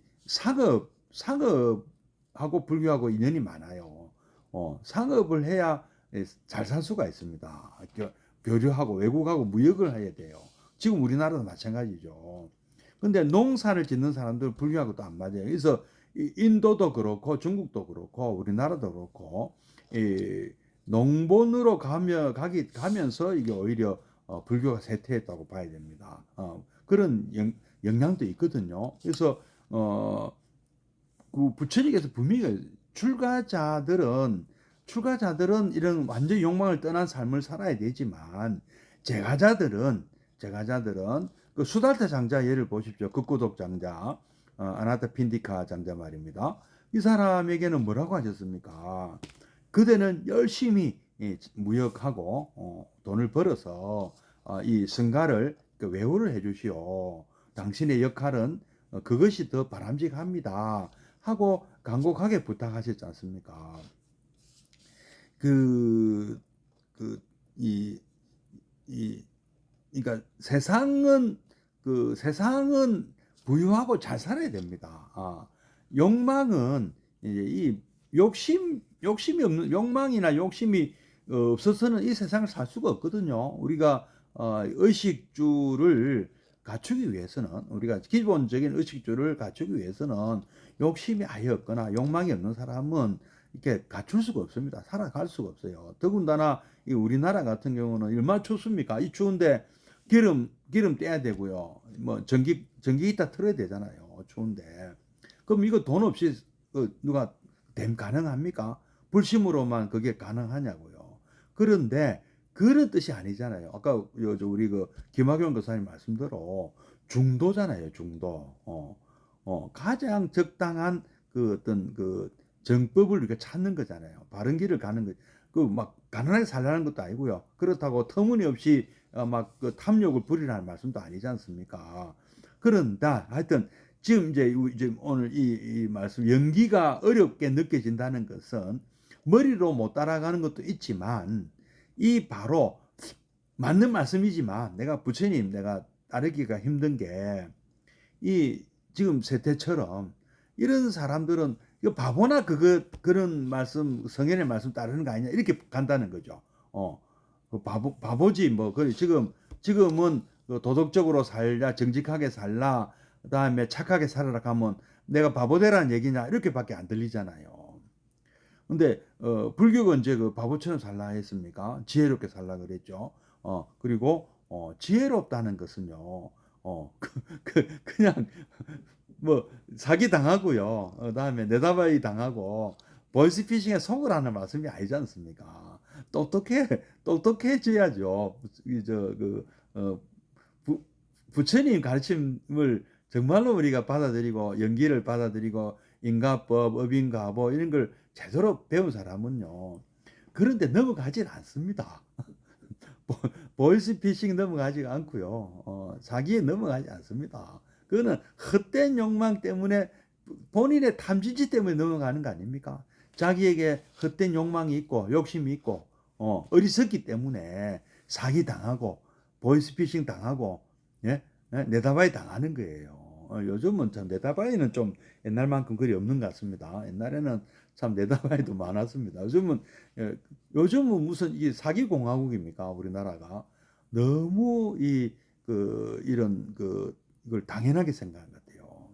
상업하고 불교하고 인연이 많아요. 상업을 해야 잘 살 수가 있습니다. 교류하고 외국하고 무역을 해야 돼요. 지금 우리나라도 마찬가지죠. 근데 농사를 짓는 사람들 불교하고 또 안 맞아요. 그래서 인도도 그렇고 중국도 그렇고 우리나라도 그렇고 이 농본으로 가면서 이게 오히려 불교가 쇠퇴했다고 봐야 됩니다. 그런 영향도 있거든요. 그래서 그 부처님께서 분명히 출가자들은 이런 완전 욕망을 떠난 삶을 살아야 되지만 제가자들은 그 수달타 장자 예를 보십시오. 극구독 장자, 아나타 핀디카 장자 말입니다. 이 사람에게는 뭐라고 하셨습니까? 그대는 열심히 무역하고 돈을 벌어서 이 성가를 외호를 해주시오. 당신의 역할은 그것이 더 바람직합니다. 하고 간곡하게 부탁하셨지 않습니까? 그, 그, 이, 그러니까 세상은 부유하고 잘 살아야 됩니다. 욕망은 이제 이 욕심이 없는 욕망이나 욕심이 없어서는 이 세상을 살 수가 없거든요. 우리가 의식주를 갖추기 위해서는 우리가 기본적인 의식주를 갖추기 위해서는 욕심이 아예 없거나 욕망이 없는 사람은 이렇게 갖출 수가 없습니다. 살아갈 수가 없어요. 더군다나 이 우리나라 같은 경우는 얼마나 춥습니까? 이 추운데 기름 떼야 되고요. 뭐 전기 기타 틀어야 되잖아요. 추운데. 그럼 이거 돈 없이 누가 댐 가능합니까? 불심으로만 그게 가능하냐고요. 그런데 그런 뜻이 아니잖아요. 아까 우리 그 김학용 교사님 말씀대로 중도잖아요. 중도. 가장 적당한 그 어떤 그 정법을 우리가 찾는 거잖아요. 바른 길을 가는 거. 그 막 가난하게 살라는 것도 아니고요. 그렇다고 터무니없이 막 그 탐욕을 부리라는 말씀도 아니지 않습니까? 그런다 하여튼 지금 이제 오늘 이 말씀 연기가 어렵게 느껴진다는 것은 머리로 못 따라가는 것도 있지만 이 바로 맞는 말씀이지만 내가 따르기가 힘든 게 이 지금 세태처럼 이런 사람들은 이거 바보나 그런 말씀 성현의 말씀 따르는 거 아니냐 이렇게 간다는 거죠. 그 바보지 뭐 그 지금은 그 도덕적으로 살라 정직하게 살라 그다음에 착하게 살아라 하면 내가 바보 되라는 얘기냐 이렇게밖에 안 들리잖아요. 근데 불교가 언제 그 바보처럼 살라 했습니까? 지혜롭게 살라 그랬죠. 그리고 지혜롭다는 것은요. 그냥 뭐 사기 당하고요. 그다음에 내다바이 당하고 보이스피싱에 속으라는 말씀이 아니지 않습니까? 똑똑해져야죠. 이저그 부처님 가르침을 정말로 우리가 받아들이고 연기를 받아들이고 인가법, 업인가보 이런 걸 제대로 배운 사람은요. 그런데 넘어가질 않습니다. 보이스피싱 넘어가지 않고요. 사기에 넘어가지 않습니다. 그거는 헛된 욕망 때문에 본인의 탐진치 때문에 넘어가는 거 아닙니까? 자기에게 헛된 욕망이 있고 욕심이 있고 어리석기 때문에 사기 당하고 보이스피싱 당하고 예? 네다바이 당하는 거예요. 요즘은 참 네다바이는 좀 옛날만큼 그리 없는 것 같습니다. 옛날에는 참 네다바이도 많았습니다. 요즘은 무슨 이게 사기 공화국입니까? 우리나라가 너무 이런 이걸 당연하게 생각한 것 같아요.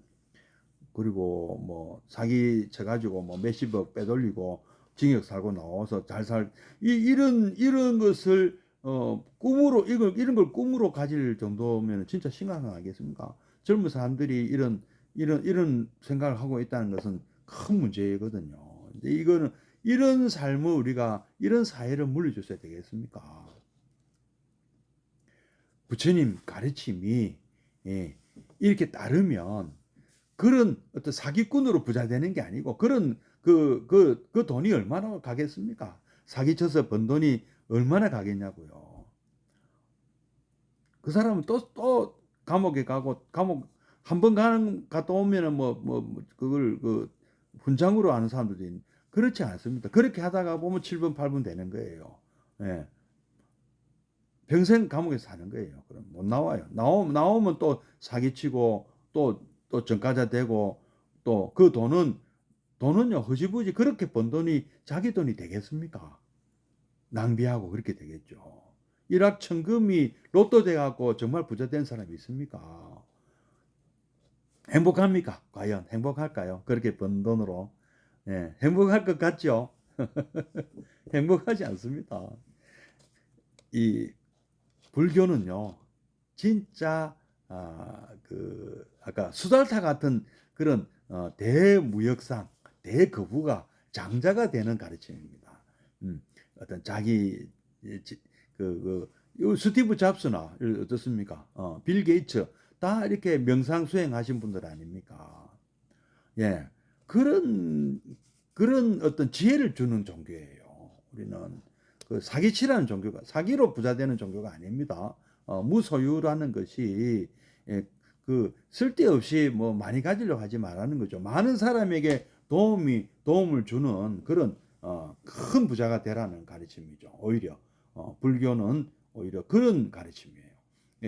그리고 뭐 사기 쳐가지고 뭐 몇십억 빼돌리고 징역 살고 나와서 이런 것을 꿈으로 이런 걸 꿈으로 가질 정도면 진짜 심각한 거 아니겠습니까? 젊은 사람들이 이런 생각을 하고 있다는 것은 큰 문제거든요. 근데 이거는 이런 삶을 우리가 이런 사회를 물려줬어야 되겠습니까? 부처님 가르침이 이렇게 따르면 그런 어떤 사기꾼으로 부자 되는 게 아니고 그런 그 돈이 얼마나 가겠습니까? 사기쳐서 번 돈이 얼마나 가겠냐고요. 그 사람은 또 감옥에 가고 감옥 한 번 갔다 오면은 그걸 훈장으로 아는 사람들도 있는 그렇지 않습니다. 그렇게 하다가 보면 7번 8번 되는 거예요. 예. 평생 감옥에서 사는 거예요. 그럼 못 나와요. 나오면 또 사기치고 또 전과자 되고 또 그 돈은요 허지부지 그렇게 번 돈이 자기 돈이 되겠습니까? 낭비하고 그렇게 되겠죠. 일확천금이 로또 돼갖고 정말 부자 된 사람이 있습니까? 행복합니까? 과연 행복할까요? 그렇게 번 돈으로 행복할 것 같죠? 행복하지 않습니다. 이 불교는요 진짜 아까 수달타 같은 그런 대무역상 대거부가 장자가 되는 가르침입니다. 어떤 자기 스티브 잡스나 어떻습니까? 빌 게이츠 다 이렇게 명상 수행하신 분들 아닙니까? 예, 그런 어떤 지혜를 주는 종교예요. 우리는 그 사기치라는 종교가 사기로 부자 되는 종교가 아닙니다. 무소유라는 것이 쓸데없이 뭐 많이 가지려고 하지 말라는 거죠. 많은 사람에게 도움을 주는 그런 큰 부자가 되라는 가르침이죠. 오히려 불교는 오히려 그런 가르침이에요.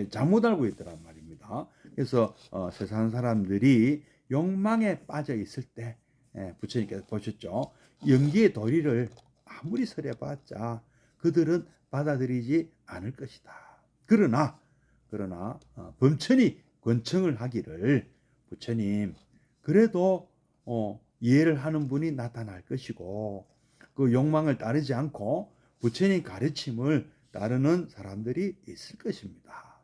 잘못 알고 있더란 말입니다. 그래서 세상 사람들이 욕망에 빠져 있을 때 부처님께서 보셨죠. 연기의 도리를 아무리 설해봤자 그들은 받아들이지 않을 것이다. 그러나 범천이 권청을 하기를 부처님 그래도 이해를 하는 분이 나타날 것이고 그 욕망을 따르지 않고 부처님 가르침을 따르는 사람들이 있을 것입니다.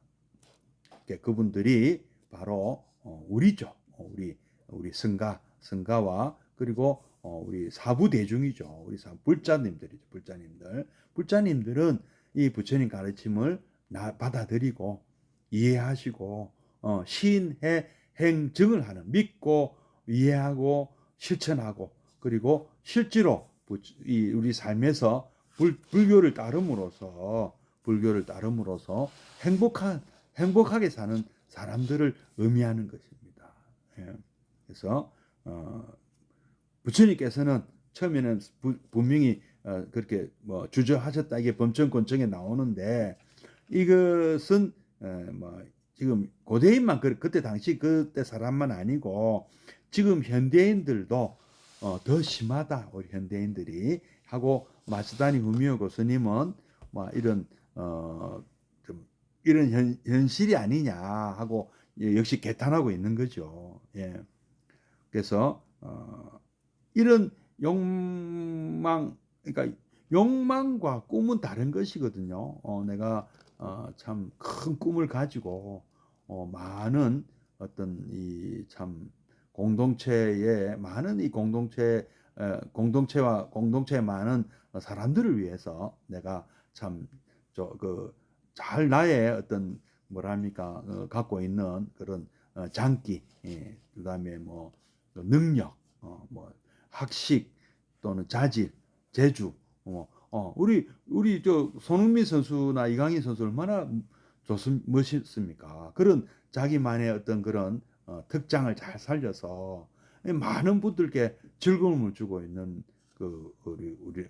그분들이 바로 우리죠. 우리 성가와 그리고 우리 사부 대중이죠. 우리 불자님들이죠. 불자님들은 이 부처님 가르침을 받아들이고 이해하시고 시인해 행증을 하는 믿고 이해하고 실천하고 그리고 실제로 우리 삶에서 불교를 따름으로써 불교를 따름으로써 행복하게 사는 사람들을 의미하는 것입니다. 예. 그래서 부처님께서는 처음에는 분명히 그렇게 뭐 주저하셨다 이게 범천권청에 나오는데 이것은 뭐 지금 고대인만 그때 당시 그때 사람만 아니고 지금 현대인들도 더 심하다 우리 현대인들이 하고 마츠다니 후미오 교수님은 뭐 이런 좀 이런 현실이 아니냐 하고 역시 개탄하고 있는 거죠. 예. 그래서 이런 욕망 그러니까 욕망과 꿈은 다른 것이거든요. 내가 참 큰 꿈을 가지고 많은 어떤 이 참 공동체에 많은 이 공동체의 많은 사람들을 위해서 내가 참 잘 나의 어떤 뭐랍니까 갖고 있는 그런 장기, 그다음에 뭐 능력, 뭐 학식 또는 자질, 재주, 우리 저 손흥민 선수나 이강인 선수 얼마나 멋있습니까? 그런 자기만의 어떤 그런 특장을 잘 살려서 많은 분들께 즐거움을 주고 있는 그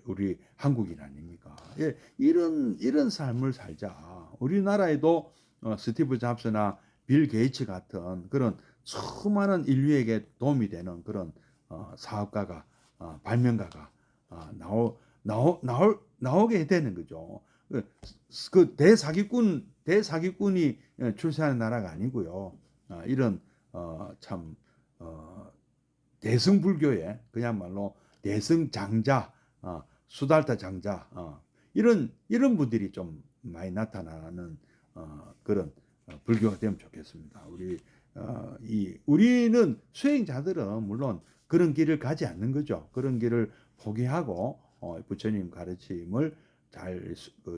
우리 한국인 아닙니까? 예, 이런 삶을 살자. 우리나라에도 스티브 잡스나 빌 게이츠 같은 그런 수많은 인류에게 도움이 되는 그런 사업가가 발명가가 나오게 되는 거죠. 그 대사기꾼이 출세하는 나라가 아니고요. 이런 참 대승불교의 그야말로 대승장자, 수달타 장자 이런 분들이 좀 많이 나타나는 그런 불교가 되면 좋겠습니다. 우리는 수행자들은 물론 그런 길을 가지 않는 거죠. 그런 길을 포기하고 부처님 가르침을 잘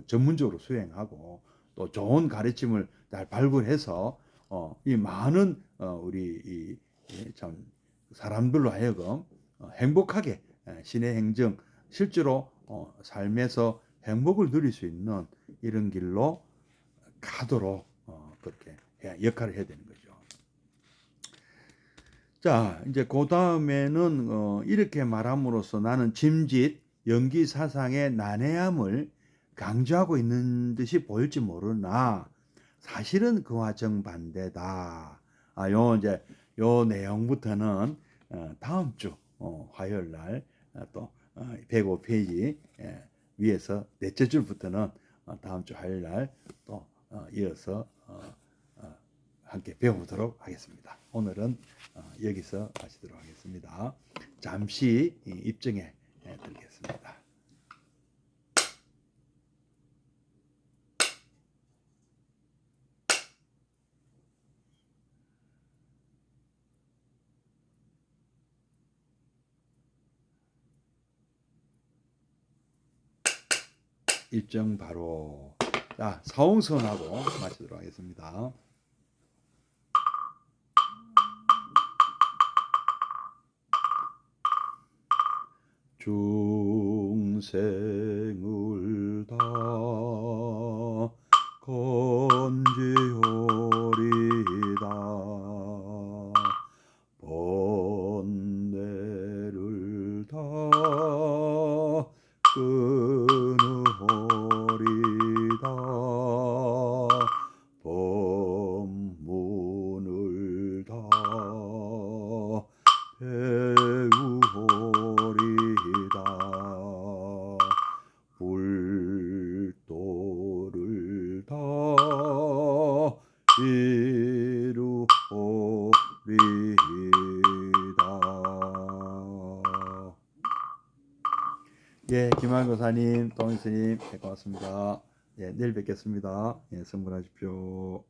전문적으로 수행하고 또 좋은 가르침을 잘 발굴해서 이 많은 우리 참 사람들로 하여금 행복하게 신의 행정 실제로 삶에서 행복을 누릴 수 있는 이런 길로 가도록 그렇게 역할을 해야 되는 거죠. 자, 이제 그 다음에는 이렇게 말함으로써 나는 짐짓 연기 사상의 난해함을 강조하고 있는 듯이 보일지 모르나 사실은 그와 정반대다. 요 내용부터는 다음 주 화요일 날 또 105페이지 위에서 넷째 줄부터는 다음 주 화요일 날 또 이어서 함께 배워보도록 하겠습니다. 오늘은 여기서 마치도록 하겠습니다. 잠시 입증에 들겠습니다. 입증 바로. 자, 사홍선하고 마치도록 하겠습니다. 중생을 다 건지오리다 번뇌를 다 끊으오리다 법문을 다 배우오리다 불도를 다 이루오리다. 예, 김한 교사님, 동희 스님, 고맙습니다. 예, 내일 뵙겠습니다. 예, 성불하십시오.